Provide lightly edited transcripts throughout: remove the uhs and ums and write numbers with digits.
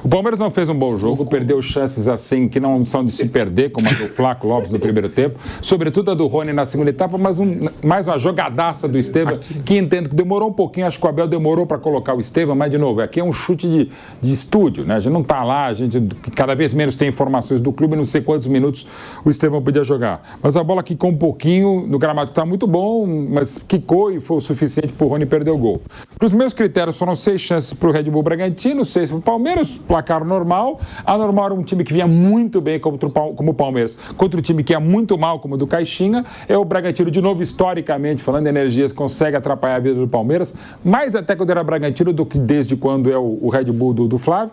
O Palmeiras não fez um bom jogo, perdeu chances assim que não são de se perder, como a do Flaco Lopes no primeiro tempo, sobretudo a do Rony na segunda etapa, mas mais uma jogadaça do Estevão, que entendo que demorou um pouquinho, acho que o Abel demorou para colocar o Estevão, mas de novo, aqui é um chute de estúdio, né? A gente não está lá, a gente cada vez menos tem informações do clube, não sei quantos minutos o Estevão podia jogar. Mas a bola quicou um pouquinho, no gramado que está muito bom, mas quicou e foi o suficiente para o Rony perder o gol. Os meus critérios foram 6 chances para o Red Bull Bragantino, 6 para o Palmeiras, placar normal. A normal era um time que vinha muito bem como o Palmeiras, contra o time que ia muito mal como o do Caixinha. É o Bragantino, de novo, historicamente, falando de energias, consegue atrapalhar a vida do Palmeiras, mais até quando era Bragantino do que desde quando é o Red Bull do Flávio.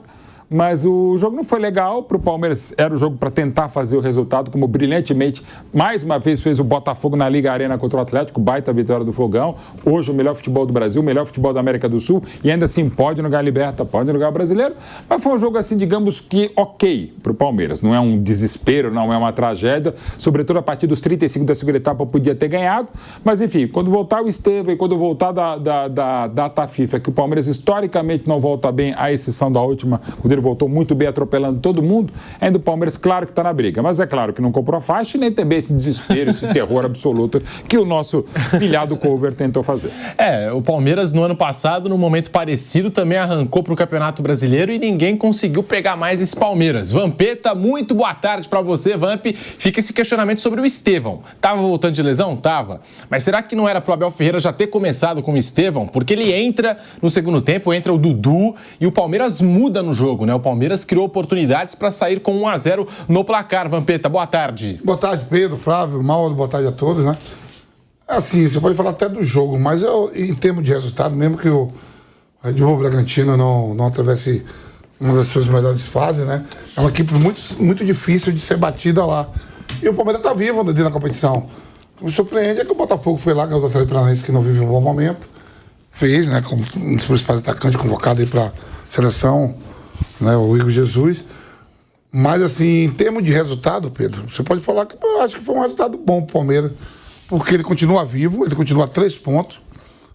Mas o jogo não foi legal para o Palmeiras, era o jogo para tentar fazer o resultado, como brilhantemente, mais uma vez fez o Botafogo na Liga Arena contra o Atlético, baita vitória do Fogão, hoje o melhor futebol do Brasil, o melhor futebol da América do Sul, e ainda assim pode no lugar Liberta, pode no lugar Brasileiro, mas foi um jogo assim, digamos que ok para o Palmeiras, não é um desespero, não é uma tragédia, sobretudo a partir dos 35 da segunda etapa podia ter ganhado, mas enfim, quando voltar o Estevão e quando voltar da data FIFA, que o Palmeiras historicamente não volta bem, à exceção da última, quando ele voltou muito bem, atropelando todo mundo, ainda o Palmeiras, claro que está na briga, mas é claro que não comprou a faixa e nem também esse desespero, esse terror absoluto que o nosso pilhado cover tentou fazer. O Palmeiras no ano passado, num momento parecido, também arrancou para o Campeonato Brasileiro e ninguém conseguiu pegar mais esse Palmeiras. Vampeta, muito boa tarde para você, Vamp. Fica esse questionamento sobre o Estevão. Tava voltando de lesão? Tava. Mas será que não era para o Abel Ferreira já ter começado com o Estevão? Porque ele entra no segundo tempo, entra o Dudu e o Palmeiras muda no jogo, né? O Palmeiras criou oportunidades para sair com 1-0 no placar. Vampeta, boa tarde. Boa tarde, Pedro, Flávio, Mauro, boa tarde a todos, né? Assim, você pode falar até do jogo, mas em termos de resultado, mesmo que o Red Bull Bragantino não atravesse uma das suas melhores fases, né? É uma equipe muito difícil de ser batida lá. E o Palmeiras está vivo dentro da competição. O que me surpreende é que o Botafogo foi lá, ganhou do Atlético Paranaense, que não vive um bom momento. Fez, né? Como um dos principais atacantes convocado aí para a seleção, né, o Igor Jesus. Mas assim, em termos de resultado, Pedro, você pode falar que eu acho que foi um resultado bom pro Palmeiras, porque ele continua vivo, ele continua a 3 pontos,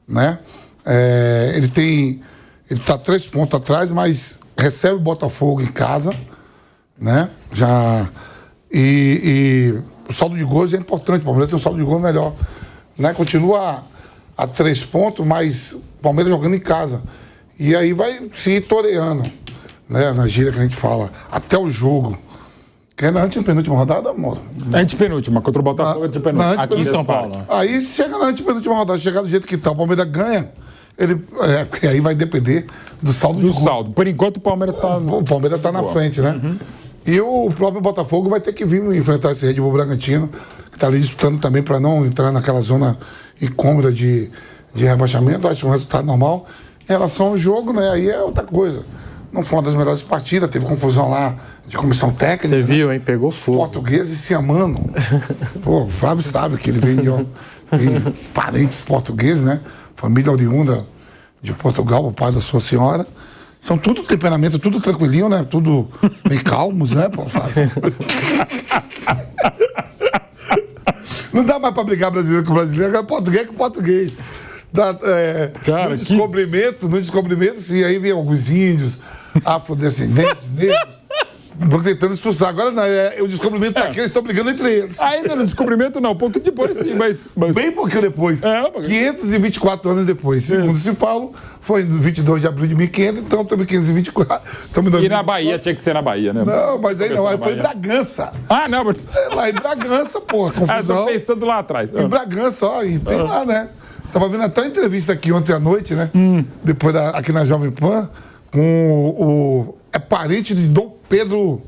né? Ele tá 3 pontos atrás, mas recebe o Botafogo em casa, né? E o saldo de gols é importante, o Palmeiras tem um saldo de gols melhor, né? Continua a 3 pontos, mas o Palmeiras jogando em casa. E aí vai se toreando, né, na gíria que a gente fala, até o jogo. Que é na antepenúltima rodada, amor. Antepenúltima, contra o Botafogo, antepenúltima. Aqui em São Paulo. Aí chega na antepenúltima rodada, chegar do jeito que tá, o Palmeiras ganha, porque aí vai depender do saldo de gols. Saldo. Por enquanto o Palmeiras está... O Palmeiras está na frente, né? Uhum. E o próprio Botafogo vai ter que vir enfrentar esse Red Bull Bragantino, que está ali disputando também para não entrar naquela zona incômoda de rebaixamento. Acho um resultado normal. Em relação ao jogo, né? Aí é outra coisa. Não foi uma das melhores partidas, teve confusão lá de comissão técnica. Você viu, hein? Pegou fogo. Portugueses se amando. Pô, o Flávio sabe que ele vem de parentes portugueses, né? Família oriunda de Portugal, o pai da sua senhora. São tudo temperamento, tudo tranquilinho, né? Tudo bem calmos, né, pô, Flávio? Não dá mais pra brigar brasileiro com brasileiro, agora português com português. Cara, no descobrimento, sim, aí vem alguns índios, afrodescendentes, negros, tentando expulsar. Agora não, o descobrimento tá aqui, eles estão brigando entre eles. Ainda no descobrimento não, um pouco depois sim, mas... Bem pouquinho depois, 524 anos depois, segundo se fala, foi no 22 de abril de 1500, então estamos em 524. E na Bahia, tinha que ser na Bahia, né? Não, mas aí não, aí foi em Bragança. Ah, não, mas... Lá em Bragança, porra, confusão. Tô pensando lá atrás. Em Bragança, ó, e tem lá, né? Tava vendo até uma entrevista aqui ontem à noite, né? Depois aqui na Jovem Pan, com é parente de Dom Pedro,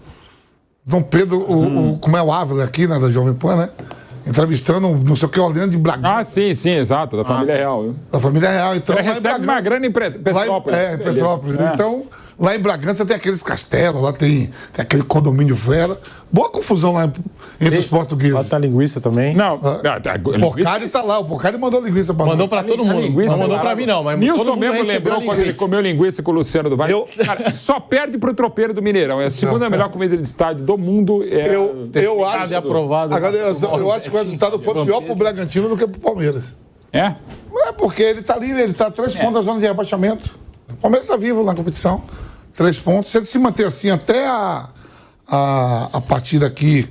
como é o Ávila aqui, né, da Jovem Pan, né? Entrevistando, não sei o que, Orleano de Bragança. Ah, sim, exato, da família real. Da família real, então. Ele recebe uma grana em Petrópolis. Em Petrópolis. Então, lá em Bragança tem aqueles castelos, lá tem aquele condomínio fera. Boa confusão lá entre os portugueses. Lá tá linguiça também. Não, o Porcari tá lá, o Porcari mandou linguiça pra nós. Mandou pra todo mundo. Não mandou pra mim, não. Mas Nilson mesmo lembrou quando ele comeu linguiça com o Luciano do Vale. Cara, só perde pro tropeiro do Mineirão. É a segunda melhor comida de estádio do mundo. Eu acho. Aprovado. Agora, eu acho que o resultado foi pior pro Bragantino do que pro Palmeiras. É? É porque ele tá ali, ele tá a 3 pontos da zona de rebaixamento. O Palmeiras tá vivo na competição. 3 pontos. Se ele se manter assim até a partida aqui,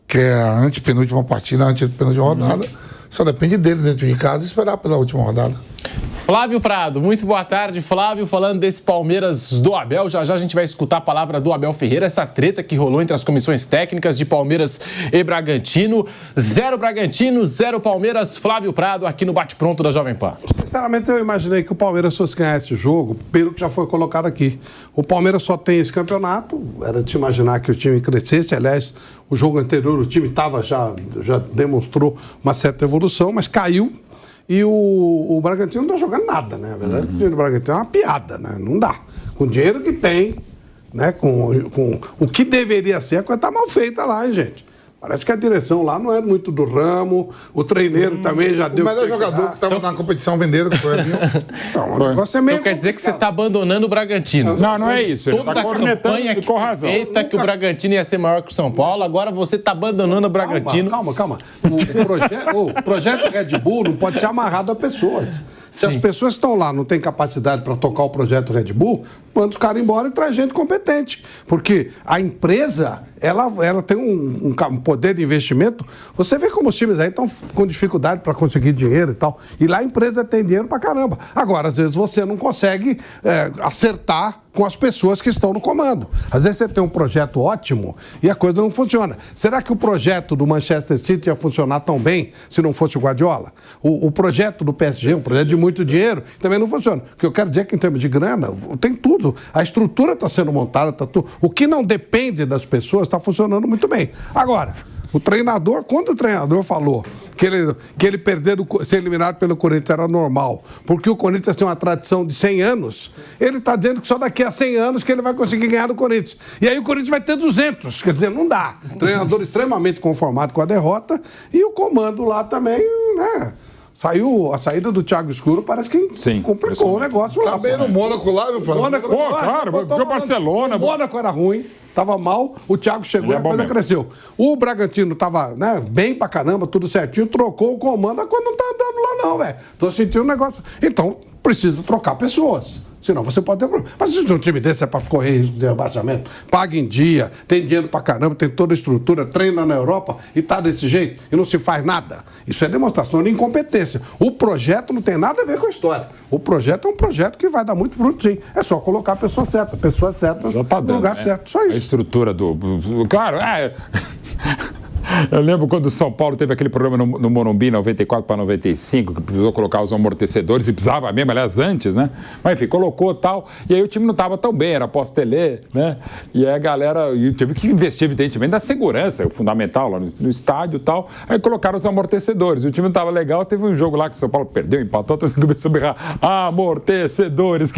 que é a antepenúltima partida, a antepenúltima rodada, só depende dele dentro de casa esperar pela última rodada. Flávio Prado, muito boa tarde, Flávio, falando desse Palmeiras do Abel, já a gente vai escutar a palavra do Abel Ferreira, essa treta que rolou entre as comissões técnicas de Palmeiras e Bragantino, 0 Bragantino, 0 Palmeiras, Flávio Prado aqui no Bate-Pronto da Jovem Pan. Sinceramente, eu imaginei que o Palmeiras fosse ganhar esse jogo, pelo que já foi colocado aqui. O Palmeiras só tem esse campeonato, era de se imaginar que o time crescesse, aliás, o jogo anterior o time já demonstrou uma certa evolução, mas caiu. E o Bragantino não está jogando nada, né? A verdade é que o time do Bragantino é uma piada, né? Não dá. Com o dinheiro que tem, né? Com o que deveria ser, a coisa está mal feita lá, hein, gente? Parece que a direção lá não é muito do ramo, o treineiro também já deu... O melhor jogador que estava na competição vendendo, que foi ali. Então, o negócio é meio então quer dizer que você está abandonando o Bragantino. Não é isso. Ele está cornetando que com razão. Feita que o Bragantino ia ser maior que o São Paulo, agora você está abandonando o Bragantino. Calma. O projeto Red Bull não pode ser amarrado a pessoas. Se as pessoas estão lá, não têm capacidade para tocar o projeto Red Bull, manda os caras embora e traz gente competente. Porque a empresa, ela tem um poder de investimento. Você vê como os times aí estão com dificuldade para conseguir dinheiro e tal. E lá a empresa tem dinheiro para caramba. Agora, às vezes, você não consegue acertar com as pessoas que estão no comando. Às vezes você tem um projeto ótimo e a coisa não funciona. Será que o projeto do Manchester City ia funcionar tão bem se não fosse o Guardiola? O projeto do PSG, um projeto de muito dinheiro, também não funciona. O que eu quero dizer é que em termos de grana, tem tudo. A estrutura está sendo montada, está tudo. O que não depende das pessoas está funcionando muito bem. Agora, o treinador, quando o treinador falou que ele ser eliminado pelo Corinthians era normal, porque o Corinthians tem uma tradição de 100 anos, ele está dizendo que só daqui a 100 anos que ele vai conseguir ganhar do Corinthians. E aí o Corinthians vai ter 200, quer dizer, não dá. Treinador extremamente conformado com a derrota e o comando lá também, né? A saída do Thiago Escuro parece que complicou o negócio lá. Também no Mônaco lá, meu Flávio. Claro, porque o Barcelona... O Mônaco era ruim, estava mal, o Thiago chegou e a coisa cresceu. O Bragantino estava bem pra caramba, tudo certinho, trocou o comando, a coisa não tá andando lá não, velho. Tô sentindo um negócio. Então, precisa trocar pessoas. Senão você pode ter problema. Mas se um time desse é para correr risco de rebaixamento, paga em dia, tem dinheiro pra caramba, tem toda a estrutura, treina na Europa e tá desse jeito e não se faz nada. Isso é demonstração de incompetência. O projeto não tem nada a ver com a história. O projeto é um projeto que vai dar muito fruto, sim. É só colocar pessoas certas no lugar certo. Só isso. A estrutura Claro, eu lembro quando o São Paulo teve aquele problema no Morumbi, 94 para 95, que precisou colocar os amortecedores, e precisava mesmo, aliás, antes, né? Mas enfim, colocou tal, e aí o time não estava tão bem, era pós-tele, né? E aí a galera teve que investir, evidentemente, na segurança, é o fundamental lá no estádio e tal. Aí colocaram os amortecedores, o time não estava legal, teve um jogo lá que o São Paulo perdeu, empatou, todo mundo começou a berrar, amortecedores.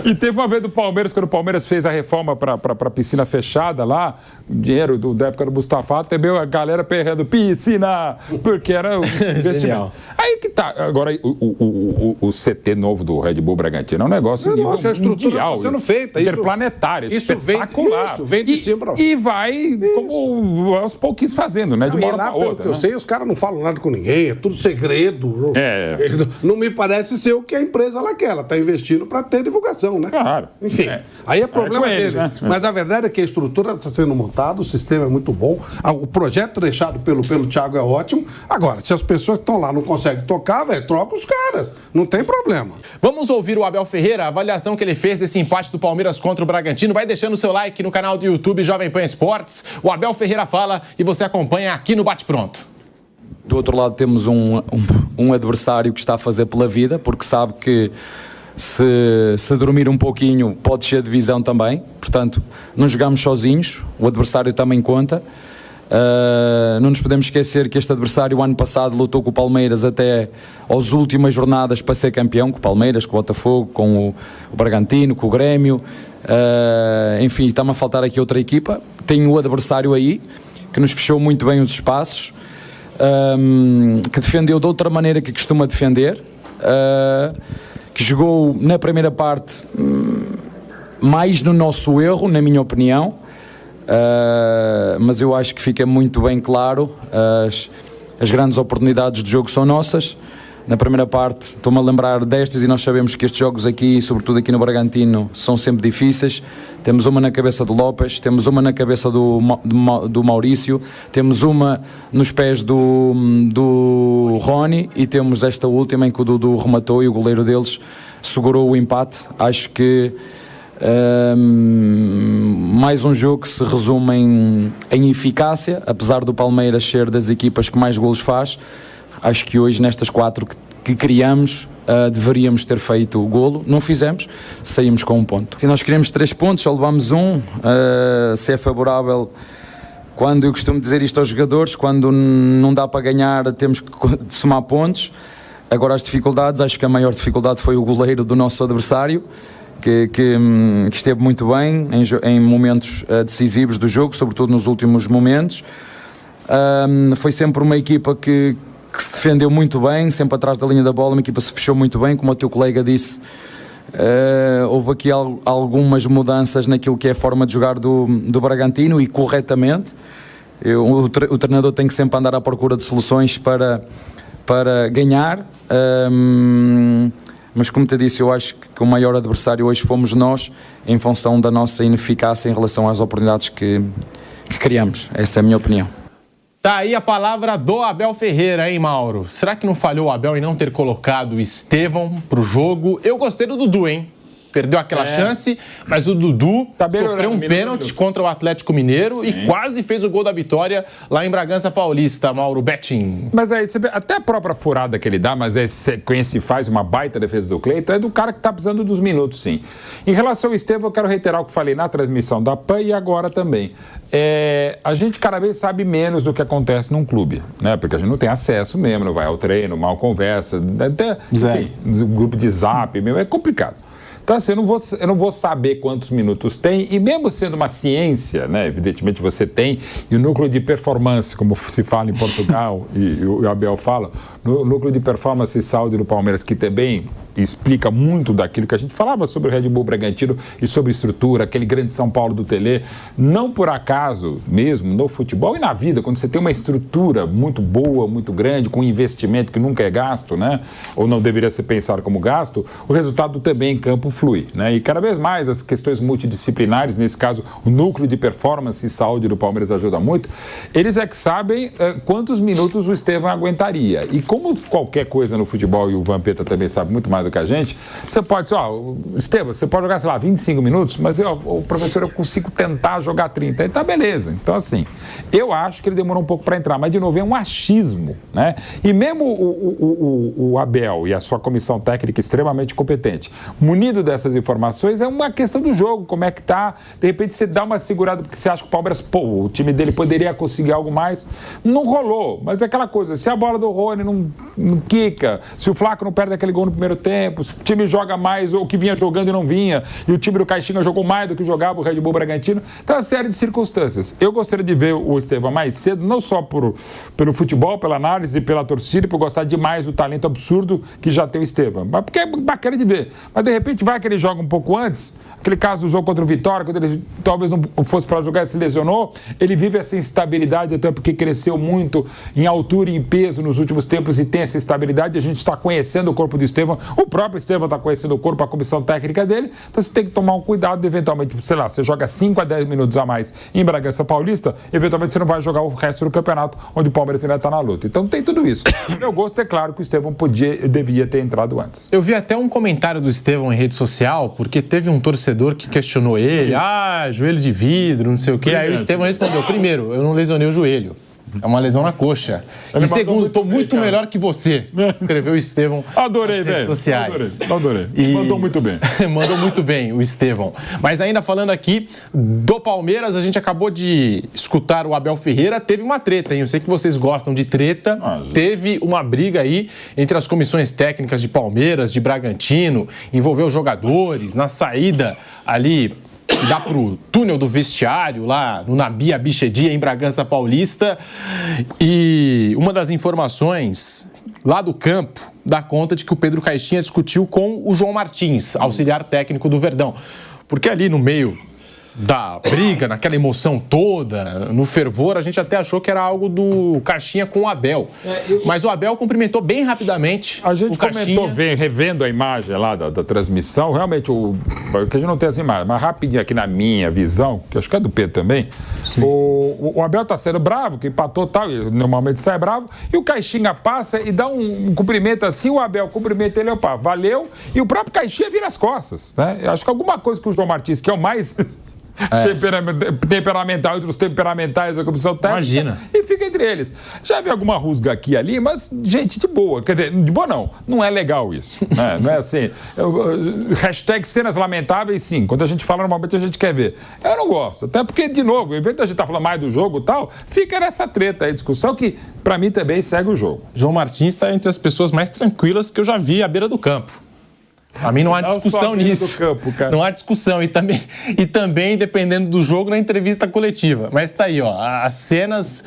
E teve uma vez do Palmeiras, quando o Palmeiras fez a reforma para a piscina fechada lá, dinheiro da época do Mustafa, também a galera perrando piscina, porque era o investimento. Aí que tá. Agora, o CT novo do Red Bull Bragantino é um negócio mundial, está sendo feita, interplanetário, espetacular. Isso vem de cima. E vai, como aos pouquinhos fazendo, né? De uma hora para outra. Eu sei, os caras não falam nada com ninguém, é tudo segredo. Não me parece ser o que a empresa lá quer. Ela está investindo para ter divulgação, né? Claro. Enfim, aí é problema dele. Né? Mas a verdade é que a estrutura está sendo montada, o sistema é muito bom. O projeto deixado pelo Thiago é ótimo. Agora, se as pessoas que estão lá não conseguem tocar, velho, troca os caras. Não tem problema. Vamos ouvir o Abel Ferreira, a avaliação que ele fez desse empate do Palmeiras contra o Bragantino. Vai deixando o seu like no canal do YouTube Jovem Pan Esportes. O Abel Ferreira fala e você acompanha aqui no Bate Pronto. Do outro lado temos um adversário que está a fazer pela vida, porque sabe que se dormir um pouquinho pode ser divisão também. Portanto, não jogamos sozinhos, o adversário também conta. Não nos podemos esquecer que este adversário o ano passado lutou com o Palmeiras até às últimas jornadas para ser campeão, com o Palmeiras, com o Botafogo, com o Bragantino, com o Grêmio, enfim, está-me a faltar aqui outra equipa. Tem o adversário aí que nos fechou muito bem os espaços, que defendeu de outra maneira que costuma defender, que jogou na primeira parte mais no nosso erro, na minha opinião. Mas eu acho que fica muito bem claro, as grandes oportunidades de jogo são nossas. Na primeira parte, estou-me a lembrar destas e nós sabemos que estes jogos aqui, sobretudo aqui no Bragantino, são sempre difíceis. Temos uma na cabeça do Lopes, temos uma na cabeça do Maurício, temos uma nos pés do Rony e temos esta última em que o Dudu rematou e o goleiro deles segurou o empate. Acho que mais um jogo que se resume em eficácia, apesar do Palmeiras ser das equipas que mais golos faz. Acho que hoje nestas 4 que criamos deveríamos ter feito o golo, não fizemos, saímos com 1 ponto. Se nós queremos 3 pontos, só levamos 1, se é favorável, quando eu costumo dizer isto aos jogadores, quando não dá para ganhar temos que somar pontos. Agora as dificuldades, acho que a maior dificuldade foi o goleiro do nosso adversário, que esteve muito bem em momentos decisivos do jogo, sobretudo nos últimos momentos. Foi sempre uma equipa que se defendeu muito bem, sempre atrás da linha da bola, uma equipa se fechou muito bem, como o teu colega disse. Houve aqui algumas mudanças naquilo que é a forma de jogar do Bragantino e corretamente. O treinador tem que sempre andar à procura de soluções para ganhar. Mas como te disse, eu acho que o maior adversário hoje fomos nós, em função da nossa ineficácia em relação às oportunidades que criamos. Essa é a minha opinião. Tá aí a palavra do Abel Ferreira, hein, Mauro? Será que não falhou o Abel em não ter colocado o Estevão pro jogo? Eu gostei do Dudu, hein? Perdeu aquela chance, mas o Dudu sofreu um pênalti contra o Atlético Mineiro e quase fez o gol da vitória lá em Bragança Paulista, Mauro Betting. Mas aí, você vê, até a própria furada que ele dá, mas é sequência e faz uma baita defesa do Cleiton, é do cara que tá precisando dos minutos, sim. Em relação ao Estevão, eu quero reiterar o que falei na transmissão da PAN e agora também. A gente cada vez sabe menos do que acontece num clube, né? Porque a gente não tem acesso mesmo, não vai ao treino, mal conversa, até enfim, no grupo de zap mesmo, é complicado. Então, assim, eu não vou saber quantos minutos tem, e mesmo sendo uma ciência, né, evidentemente você tem, e o núcleo de performance, como se fala em Portugal, e o Abel fala, no núcleo de performance e saúde do Palmeiras, que também explica muito daquilo que a gente falava sobre o Red Bull Bragantino e sobre estrutura, aquele grande São Paulo do Telê. Não por acaso, mesmo no futebol e na vida, quando você tem uma estrutura muito boa, muito grande, com investimento que nunca é gasto, né, ou não deveria ser pensado como gasto, o resultado também em campo flui, né? E cada vez mais as questões multidisciplinares, nesse caso o núcleo de performance e saúde do Palmeiras ajuda muito, eles é que sabem quantos minutos o Estevão aguentaria. E como qualquer coisa no futebol, e o Vampeta também sabe muito mais do que a gente, você pode dizer, Estevão, você pode jogar, sei lá, 25 minutos, mas professor, eu consigo tentar jogar 30. Então, beleza. Então, assim, eu acho que ele demorou um pouco para entrar, mas de novo é um achismo, né? E mesmo o Abel e a sua comissão técnica extremamente competente, munido dessas informações, é uma questão do jogo, como é que tá, de repente você dá uma segurada porque você acha que o Palmeiras, o time dele poderia conseguir algo mais, não rolou, mas é aquela coisa, se a bola do Rony não quica, se o Flaco não perde aquele gol no primeiro tempo, se o time joga mais ou que vinha jogando e não vinha, e o time do Caixinha jogou mais do que jogava o Red Bull Bragantino, então é uma série de circunstâncias. Eu gostaria de ver o Estevão mais cedo, não só pelo futebol, pela análise, pela torcida, por gostar demais do talento absurdo que já tem o Estevão, mas porque é bacana de ver, mas de repente vai que ele joga um pouco antes, aquele caso do jogo contra o Vitória, quando ele talvez não fosse para jogar, se lesionou, ele vive essa instabilidade, até porque cresceu muito em altura e em peso nos últimos tempos e tem essa instabilidade, a gente está conhecendo o corpo do Estevão, o próprio Estevão está conhecendo o corpo, a comissão técnica dele, então você tem que tomar um cuidado, eventualmente, sei lá, você joga 5 a 10 minutos a mais em Bragança Paulista, eventualmente você não vai jogar o resto do campeonato, onde o Palmeiras ainda está na luta. Então tem tudo isso. O meu gosto é claro que o Estevão devia ter entrado antes. Eu vi até um comentário do Estevão em rede social, porque teve um torcedor que questionou ele, joelho de vidro, não sei o quê, aí o Estevão respondeu, primeiro, eu não lesionei o joelho. É uma lesão na coxa. E segundo, estou muito melhor que você. Escreveu o Estevão nas redes sociais. Adorei. Mandou muito bem. Mandou muito bem o Estevão. Mas ainda falando aqui do Palmeiras, a gente acabou de escutar o Abel Ferreira. Teve uma treta, hein? Eu sei que vocês gostam de treta. Teve uma briga aí entre as comissões técnicas de Palmeiras, de Bragantino. Envolveu jogadores na saída ali que dá pro túnel do vestiário lá no Nabi Abichedi, em Bragança Paulista. E uma das informações lá do campo dá conta de que o Pedro Caixinha discutiu com o João Martins, auxiliar técnico do Verdão. Porque ali no meio da briga, naquela emoção toda, no fervor, a gente até achou que era algo do Caixinha com o Abel. Mas o Abel cumprimentou bem rapidamente a gente o Caixinha. comentou, revendo a imagem lá da transmissão, realmente, que a gente não tem as imagens, mas rapidinho aqui na minha visão, que acho que é do Pedro também, o Abel está sendo bravo, que empatou tal, e normalmente sai bravo, e o Caixinha passa e dá um cumprimento assim, o Abel cumprimenta ele, opa, valeu, e o próprio Caixinha vira as costas, né? Eu acho que alguma coisa que o João Martins, que é o mais temperamental entre os temperamentais da comissão técnica, imagina, e fica entre eles. Já vi alguma rusga aqui e ali, mas gente de boa, quer dizer, de boa não é legal isso, né? Não é assim, hashtag cenas lamentáveis, sim, quando a gente fala normalmente a gente quer ver. Eu não gosto, até porque, de novo, em vez de a gente estar falando mais do jogo e tal, fica nessa treta aí, discussão que pra mim também segue o jogo. João Martins está entre as pessoas mais tranquilas que eu já vi à beira do campo. Para mim não há discussão nisso. Campo, cara. Não há discussão. E também, dependendo do jogo, na entrevista coletiva. Mas tá aí, ó. As cenas,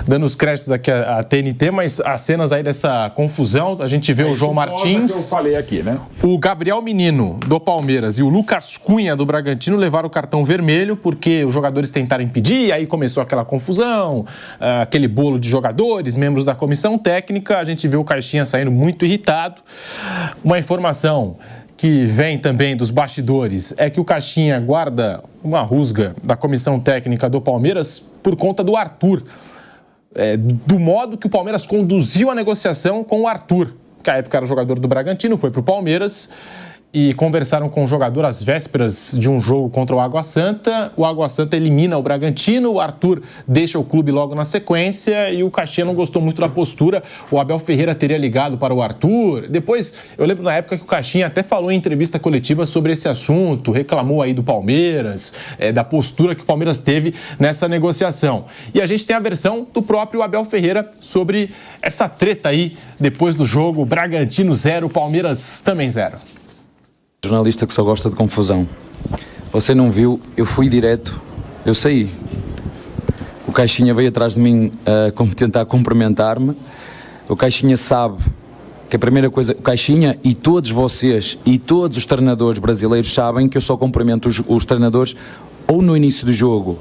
dando os créditos aqui à TNT, mas as cenas aí dessa confusão, a gente vê o João Martins. Que eu falei aqui, né? O Gabriel Menino, do Palmeiras, e o Lucas Cunha, do Bragantino, levaram o cartão vermelho porque os jogadores tentaram impedir, aí começou aquela confusão, aquele bolo de jogadores, membros da comissão técnica. A gente vê o Caixinha saindo muito irritado. Uma informação que vem também dos bastidores é que o Caixinha guarda uma rusga da comissão técnica do Palmeiras por conta do Arthur, do modo que o Palmeiras conduziu a negociação com o Arthur, que à época era jogador do Bragantino, foi para o Palmeiras, e conversaram com o jogador às vésperas de um jogo contra o Água Santa. O Água Santa elimina o Bragantino, o Arthur deixa o clube logo na sequência e o Caixinha não gostou muito da postura. O Abel Ferreira teria ligado para o Arthur. Depois, eu lembro na época que o Caixinha até falou em entrevista coletiva sobre esse assunto, reclamou aí do Palmeiras, da postura que o Palmeiras teve nessa negociação. E a gente tem a versão do próprio Abel Ferreira sobre essa treta aí depois do jogo. Bragantino 0, Palmeiras também 0. Jornalista que só gosta de confusão. Você não viu, eu fui direto, eu saí. O Caixinha veio atrás de mim tentar cumprimentar-me. O Caixinha sabe que a primeira coisa, o Caixinha e todos vocês e todos os treinadores brasileiros sabem que eu só cumprimento os treinadores ou no início do jogo,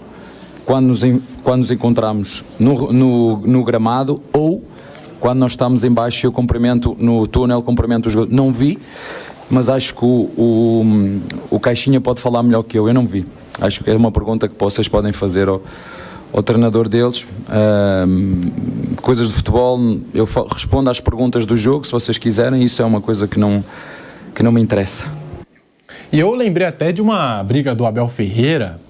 quando nos encontramos no gramado, ou quando nós estamos em baixo e eu cumprimento no túnel, cumprimento o jogo. Não vi, mas acho que o Caixinha pode falar melhor que eu não vi. Acho que é uma pergunta que vocês podem fazer ao treinador deles. Coisas de futebol, eu respondo às perguntas do jogo, se vocês quiserem, isso é uma coisa que não me interessa. E eu lembrei até de uma briga do Abel Ferreira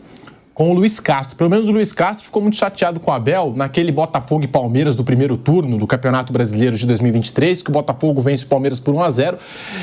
com o Luiz Castro. Pelo menos o Luiz Castro ficou muito chateado com o Abel naquele Botafogo e Palmeiras do primeiro turno do Campeonato Brasileiro de 2023, que o Botafogo vence o Palmeiras por 1-0.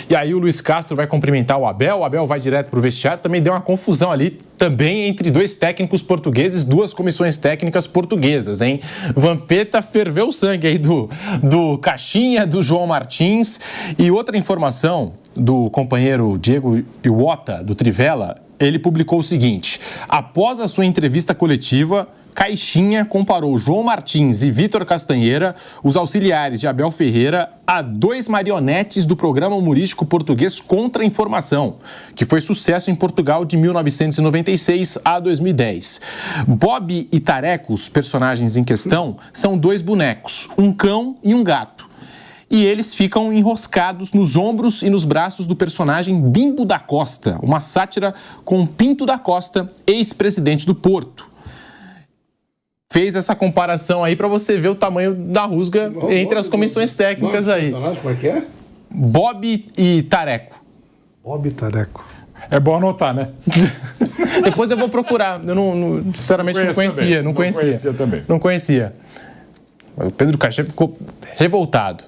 E aí o Luiz Castro vai cumprimentar o Abel vai direto pro vestiário. Também deu uma confusão ali, também entre dois técnicos portugueses, duas comissões técnicas portuguesas, hein? Vampeta ferveu o sangue aí do Caixinha, do João Martins. E outra informação do companheiro Diego Iwota, do Trivela, ele publicou o seguinte: após a sua entrevista coletiva, Caixinha comparou João Martins e Vitor Castanheira, os auxiliares de Abel Ferreira, a dois marionetes do programa humorístico português Contra a Informação, que foi sucesso em Portugal de 1996 a 2010. Bob e Tareco, os personagens em questão, são dois bonecos, um cão e um gato. E eles ficam enroscados nos ombros e nos braços do personagem Bimbo da Costa, uma sátira com Pinto da Costa, ex-presidente do Porto. Fez essa comparação aí para você ver o tamanho da rusga entre as comissões técnicas aí. Como é que é? Bob e Tareco. Bob e Tareco. É bom anotar, né? Depois eu vou procurar. Eu sinceramente não conhecia. Não conhecia também. Não conhecia. O Pedro Caixinha ficou revoltado.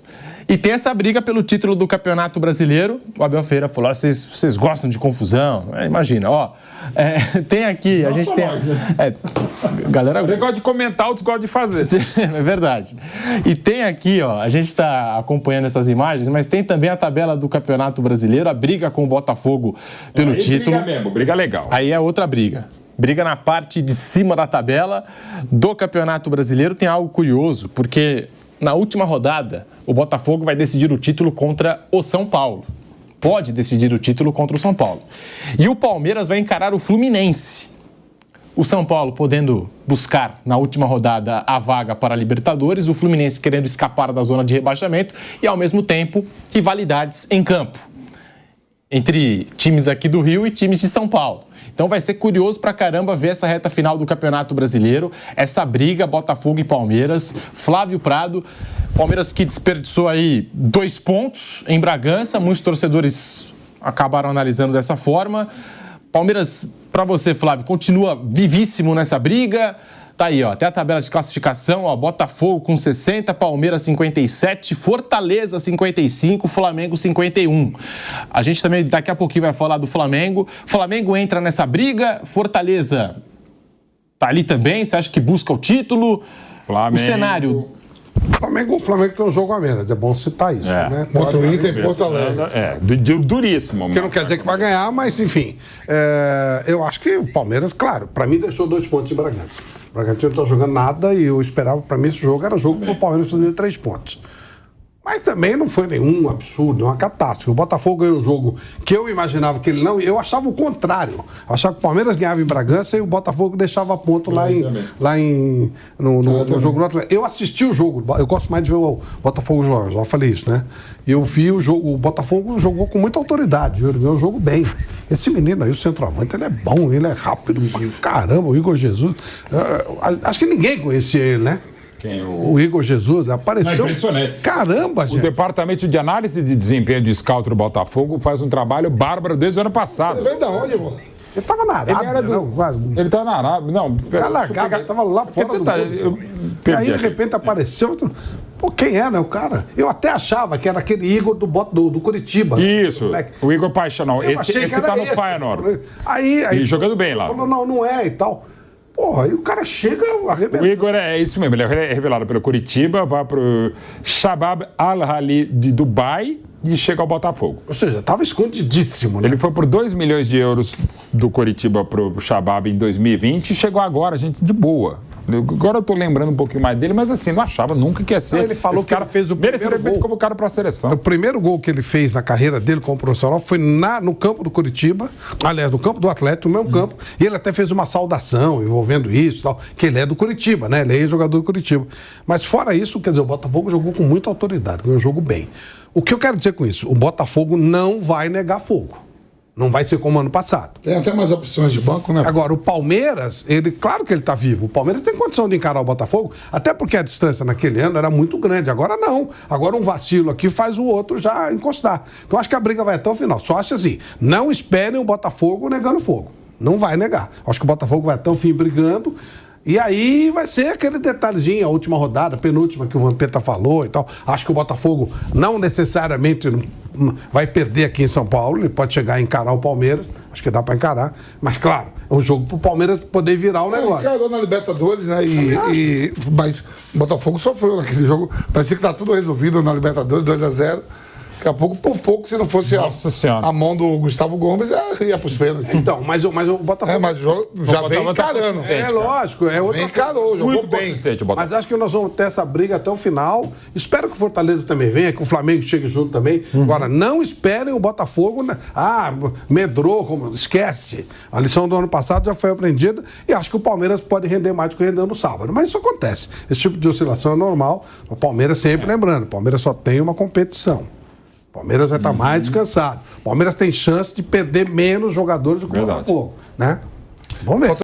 E tem essa briga pelo título do Campeonato Brasileiro. O Abel Ferreira falou: vocês gostam de confusão? Imagina, tem aqui, a gente tem... galera... Eu gosto de comentar, outros gostam de fazer. É verdade. E tem aqui, a gente está acompanhando essas imagens, mas tem também a tabela do Campeonato Brasileiro, a briga com o Botafogo pelo título. Briga mesmo, briga legal. Aí é outra briga. Briga na parte de cima da tabela do Campeonato Brasileiro. Tem algo curioso, porque na última rodada, o Botafogo vai decidir o título contra o São Paulo. Pode decidir o título contra o São Paulo. E o Palmeiras vai encarar o Fluminense. O São Paulo podendo buscar na última rodada a vaga para a Libertadores, o Fluminense querendo escapar da zona de rebaixamento e, ao mesmo tempo, rivalidades em campo entre times aqui do Rio e times de São Paulo. Então vai ser curioso pra caramba ver essa reta final do Campeonato Brasileiro, essa briga Botafogo e Palmeiras, Flávio Prado, Palmeiras que desperdiçou aí 2 pontos em Bragança, muitos torcedores acabaram analisando dessa forma. Palmeiras, pra você, Flávio, continua vivíssimo nessa briga. Tá aí, ó, até a tabela de classificação, ó, Botafogo com 60, Palmeiras 57, Fortaleza 55, Flamengo 51. A gente também daqui a pouquinho vai falar do Flamengo. Flamengo entra nessa briga, Fortaleza tá ali também, você acha que busca o título? Flamengo. O cenário... O Flamengo tem um jogo a menos, é bom citar isso, né? Contra o Inter e Porto Alegre. Duríssimo. Que não quer dizer que vai ganhar, mas enfim. Eu acho que o Palmeiras, claro, para mim deixou 2 pontos em Bragança. O Bragantino não tá jogando nada e eu esperava, para mim esse jogo era jogo para o Palmeiras fazer 3 pontos. Mas também não foi nenhum absurdo, uma catástrofe. O Botafogo ganhou o jogo que eu imaginava que ele não... Eu achava o contrário. Eu achava que o Palmeiras ganhava em Bragança e o Botafogo deixava ponto no jogo do Atlético. Eu assisti o jogo. Eu gosto mais de ver o Botafogo jogar. Já falei isso, né? E eu vi o jogo. O Botafogo jogou com muita autoridade. Ele ganhou o jogo bem. Esse menino aí, o centroavante, ele é bom, ele é rápido. Caramba, o Igor Jesus. Acho que ninguém conhecia ele, né? O Igor Jesus apareceu. Impressionante. Caramba, gente. O departamento de análise de desempenho do scout do Botafogo faz um trabalho bárbaro desde o ano passado. Ele veio da onde, mano? Ele tava na Arábia. Ele era ele tá na Arábia. Não, Tá largado, ele tava lá fora do mundo. E aí, de repente, apareceu. Pô, quem é, né, o cara? Eu até achava que era aquele Igor do Curitiba. Isso, o Igor Paixão, não. Esse tá no Feyenoord. Aí, e jogando bem lá. Falou, não é e tal. Porra, e o cara chega arrebentando. O Igor é isso mesmo, ele é revelado pelo Curitiba, vai pro Shabab Al-Ahli de Dubai e chega ao Botafogo. Ou seja, estava escondidíssimo, né? Ele foi por 2 milhões de euros do Curitiba pro Shabab em 2020 e chegou agora, gente, de boa. Agora eu tô lembrando um pouquinho mais dele, mas assim, não achava nunca que ia ser. Ele falou que ele fez o primeiro gol como cara para a seleção. O primeiro gol que ele fez na carreira dele como profissional foi no campo do Curitiba, aliás, no campo do Atlético, no mesmo campo, e ele até fez uma saudação envolvendo isso e tal, que ele é do Curitiba, né? Ele é ex-jogador do Curitiba. Mas fora isso, quer dizer, o Botafogo jogou com muita autoridade, ganhou o jogo bem. O que eu quero dizer com isso? O Botafogo não vai negar fogo. Não vai ser como ano passado. Tem até mais opções de banco, né? Agora, o Palmeiras, claro que ele está vivo. O Palmeiras tem condição de encarar o Botafogo, até porque a distância naquele ano era muito grande. Agora não. Agora um vacilo aqui faz o outro já encostar. Então acho que a briga vai até o final. Só acho assim, não esperem o Botafogo negando fogo. Não vai negar. Acho que o Botafogo vai até o fim brigando. E aí vai ser aquele detalhezinho, a última rodada, a penúltima que o Vampeta falou e tal. Acho que o Botafogo não necessariamente vai perder aqui em São Paulo, ele pode chegar a encarar o Palmeiras, acho que dá para encarar, mas claro, é um jogo pro Palmeiras poder virar o negócio. Ele encarou na Libertadores, né? Mas o Botafogo sofreu naquele jogo, parecia que tá tudo resolvido na Libertadores, 2-0. Daqui a pouco, por pouco, se não fosse a mão do Gustavo Gomes, ia pros pênaltis. Então, mas o Botafogo... mas o jogo já vem encarando. Lógico. Vem encarou, jogou bem. Mas acho que nós vamos ter essa briga até o final. Espero que o Fortaleza também venha, que o Flamengo chegue junto também. Agora, não esperem o Botafogo... medrou, esquece. A lição do ano passado já foi aprendida e acho que o Palmeiras pode render mais do que rendeu no sábado. Mas isso acontece. Esse tipo de oscilação é normal. O Palmeiras sempre lembrando, o Palmeiras só tem uma competição. O Palmeiras vai estar mais descansado. O Palmeiras tem chance de perder menos jogadores do que o Botafogo, né? Vamos ver.